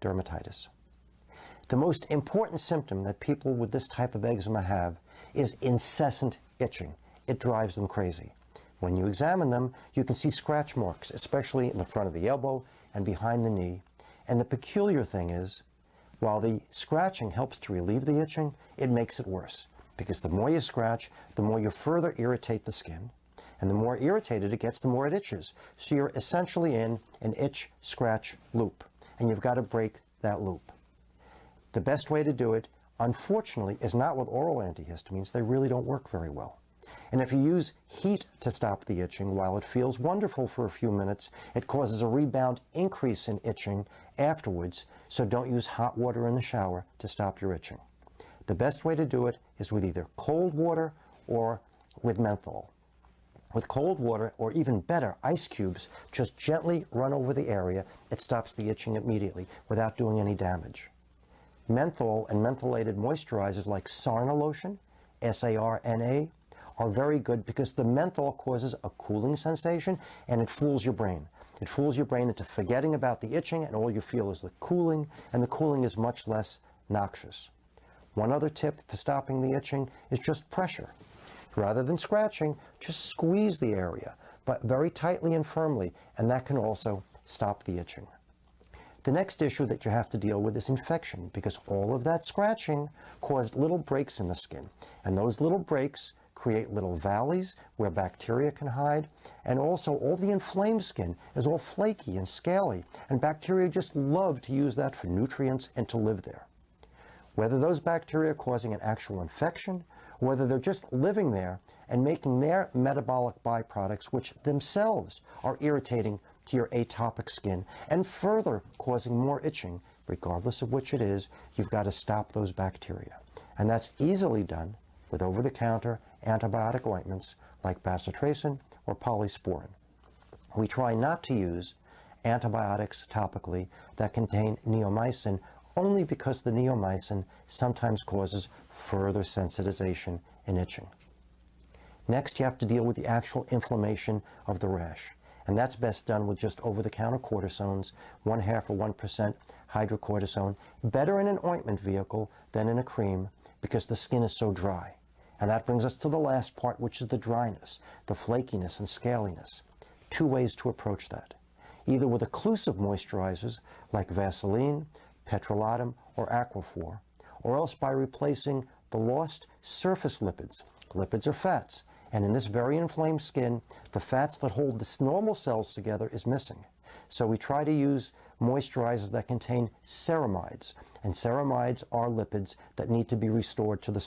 dermatitis. The most important symptom that people with this type of eczema have is incessant itching. It drives them crazy. When you examine them, you can see scratch marks, especially in the front of the elbow and behind the knee. And the peculiar thing is, while the scratching helps to relieve the itching, it makes it worse. Because the more you scratch, the more you further irritate the skin. And the more irritated it gets, the more it itches. So you're essentially in an itch-scratch loop. And you've got to break that loop. The best way to do it, unfortunately, is not with oral antihistamines. They really don't work very well. And if you use heat to stop the itching, while it feels wonderful for a few minutes, it causes a rebound increase in itching afterwards, so don't use hot water in the shower to stop your itching. The best way to do it is with either cold water or with menthol. With cold water, or even better, ice cubes, just gently run over the area. It stops the itching immediately without doing any damage. Menthol and mentholated moisturizers like Sarna lotion, S-A-R-N-A, are very good because the menthol causes a cooling sensation and it fools your brain. It fools your brain into forgetting about the itching, and all you feel is the cooling, and the cooling is much less noxious. One other tip for stopping the itching is just pressure. Rather than scratching, just squeeze the area, but very tightly and firmly, and that can also stop the itching. The next issue that you have to deal with is infection, because all of that scratching caused little breaks in the skin, and those little breaks create little valleys where bacteria can hide, and also all the inflamed skin is all flaky and scaly, and bacteria just love to use that for nutrients and to live there. Whether those bacteria are causing an actual infection, or whether they're just living there and making their metabolic byproducts, which themselves are irritating to your atopic skin and further causing more itching, regardless of which it is, you've got to stop those bacteria. And that's easily done with over-the-counter antibiotic ointments like bacitracin or polysporin. We try not to use antibiotics topically that contain neomycin, only because the neomycin sometimes causes further sensitization and itching. Next, you have to deal with the actual inflammation of the rash, and that's best done with just over-the-counter cortisones, 1/2 or 1% hydrocortisone, better in an ointment vehicle than in a cream because the skin is so dry. And that brings us to the last part, which is the dryness, the flakiness and scaliness. Two ways to approach that. Either with occlusive moisturizers like Vaseline, petrolatum, or Aquaphor, or else by replacing the lost surface lipids. Lipids are fats, and in this very inflamed skin, the fats that hold the normal cells together is missing. So we try to use moisturizers that contain ceramides, and ceramides are lipids that need to be restored to the